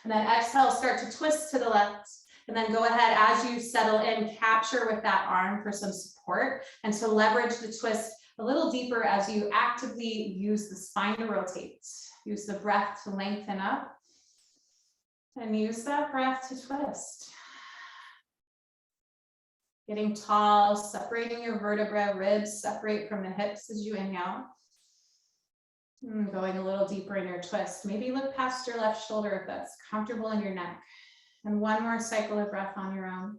And then exhale, start to twist to the left. And then go ahead as you settle in, capture with that arm for some support and to leverage the twist a little deeper as you actively use the spine to rotate. Use the breath to lengthen up and use that breath to twist. Getting tall, separating your vertebra, ribs separate from the hips as you inhale. And going a little deeper in your twist. Maybe look past your left shoulder if that's comfortable in your neck. And one more cycle of breath on your own.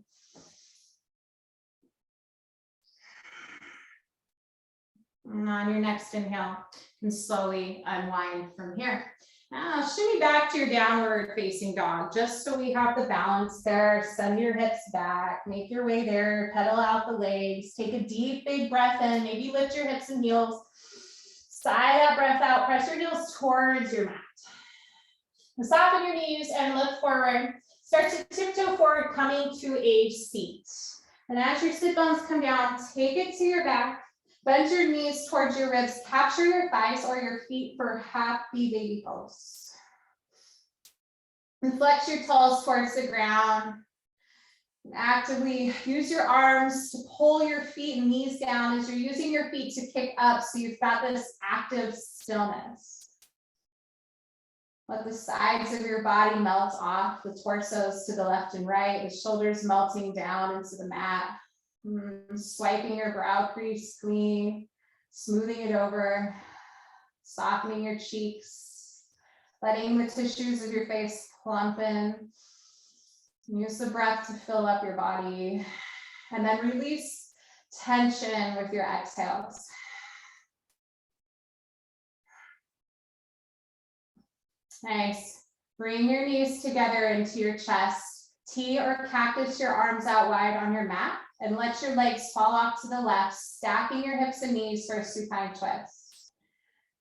And on your next inhale, you can slowly unwind from here. Now shimmy back to your downward facing dog, just so we have the balance there. Send your hips back, make your way there, pedal out the legs, take a deep, big breath in, maybe lift your hips and heels. Sigh that breath out, press your heels towards your mat. And soften your knees and look forward. Start to tiptoe forward, coming to a seat. And as your sit bones come down, take it to your back. Bend your knees towards your ribs. Capture your thighs or your feet for happy baby pose. And flex your toes towards the ground. And actively use your arms to pull your feet and knees down as you're using your feet to kick up. So you've got this active stillness. Let the sides of your body melt off, the torsos to the left and right, the shoulders melting down into the mat. Swiping your brow crease clean, smoothing it over, softening your cheeks, letting the tissues of your face plump in. Use the breath to fill up your body, and then release tension with your exhales. Nice. Bring your knees together into your chest. T or cactus your arms out wide on your mat and let your legs fall off to the left, stacking your hips and knees for a supine twist.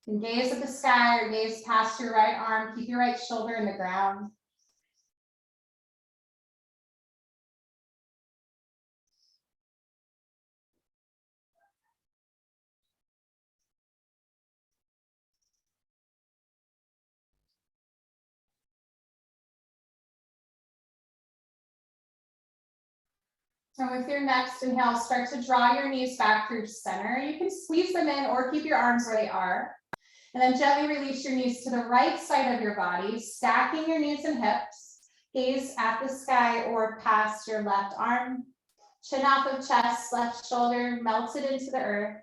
And gaze at the sky or gaze past your right arm. Keep your right shoulder in the ground. And with your next inhale, start to draw your knees back through center. You can squeeze them in or keep your arms where they are. And then gently release your knees to the right side of your body, stacking your knees and hips. Gaze at the sky or past your left arm. Chin off of chest, left shoulder melted into the earth.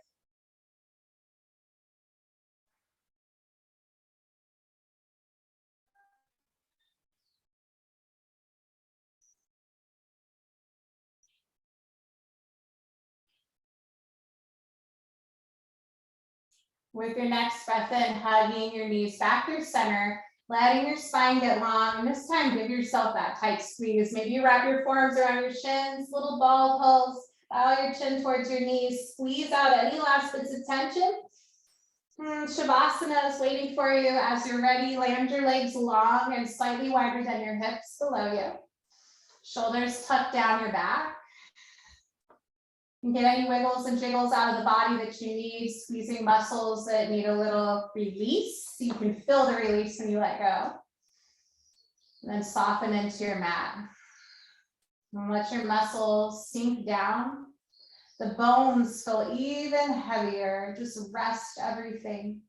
With your next breath in, hugging your knees back through center, letting your spine get long. And this time, give yourself that tight squeeze. Maybe you wrap your forearms around your shins, little ball pulse. Bow your chin towards your knees. Squeeze out any last bits of tension. Shavasana is waiting for you. As you're ready, land your legs long and slightly wider than your hips below you. Shoulders tucked down your back. You get any wiggles and jiggles out of the body that you need, squeezing muscles that need a little release. So you can feel the release when you let go. And then soften into your mat. And let your muscles sink down. The bones feel even heavier. Just rest everything.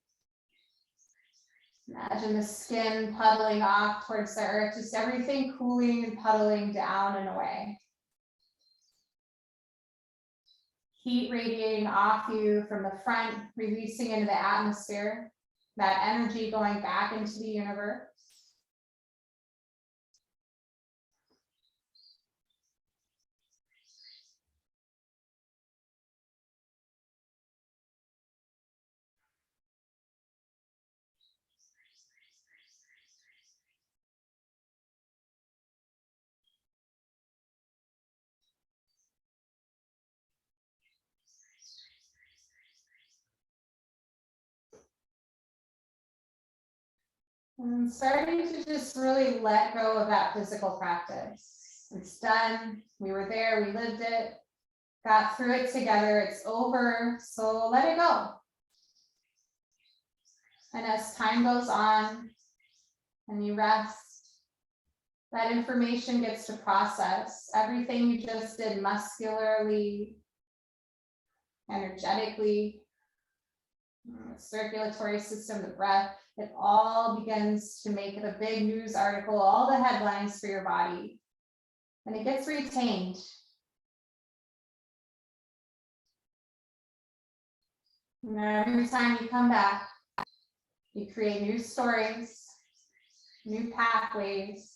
Imagine the skin puddling off towards the earth, just everything cooling and puddling down and away. Heat radiating off you from the front, releasing into the atmosphere, that energy going back into the universe. And starting to just really let go of that physical practice. It's done. We were there. We lived it. Got through it together. It's over. So let it go. And as time goes on and you rest, that information gets to process. Everything you just did muscularly, energetically, the circulatory system, the breath, it all begins to make it a big news article, all the headlines for your body, and it gets retained. And every time you come back, you create new stories, new pathways,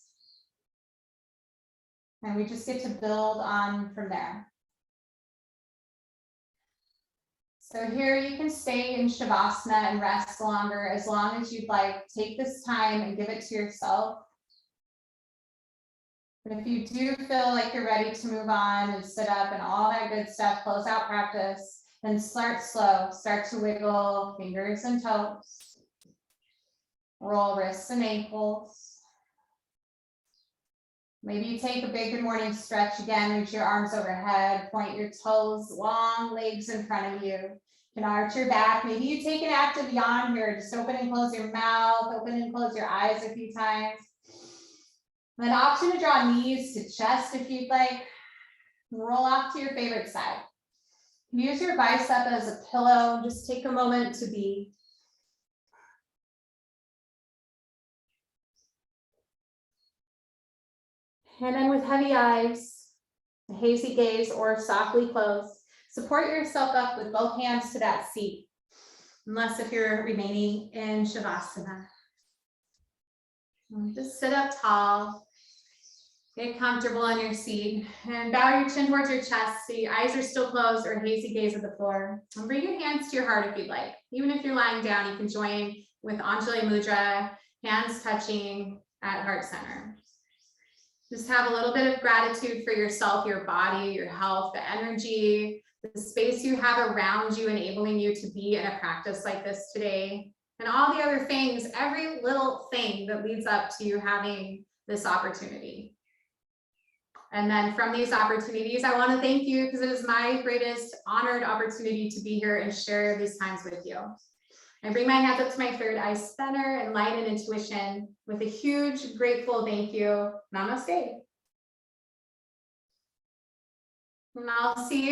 and we just get to build on from there. So here you can stay in Shavasana and rest longer as long as you'd like. Take this time and give it to yourself. But if you do feel like you're ready to move on and sit up and all that good stuff, close out practice, then start slow. Start to wiggle fingers and toes. Roll wrists and ankles. Maybe you take a big good morning stretch again, reach your arms overhead, point your toes, long legs in front of you. You can arch your back. Maybe you take an active yawn here. Just open and close your mouth, open and close your eyes a few times. An option to draw knees to chest if you'd like. Roll off to your favorite side. Use your bicep as a pillow. Just take a moment to be. And then with heavy eyes, a hazy gaze or softly closed, support yourself up with both hands to that seat, unless if you're remaining in Shavasana. Just sit up tall, get comfortable on your seat, and bow your chin towards your chest so your eyes are still closed or hazy gaze at the floor. And bring your hands to your heart if you'd like. Even if you're lying down, you can join with Anjali Mudra, hands touching at heart center. Just have a little bit of gratitude for yourself, your body, your health, the energy, the space you have around you, enabling you to be in a practice like this today, and all the other things, every little thing that leads up to you having this opportunity. And then from these opportunities, I want to thank you because it is my greatest honored opportunity to be here and share these times with you. I bring my hands up to my third eye center and light and intuition with a huge grateful thank you. Namaste. And I'll see you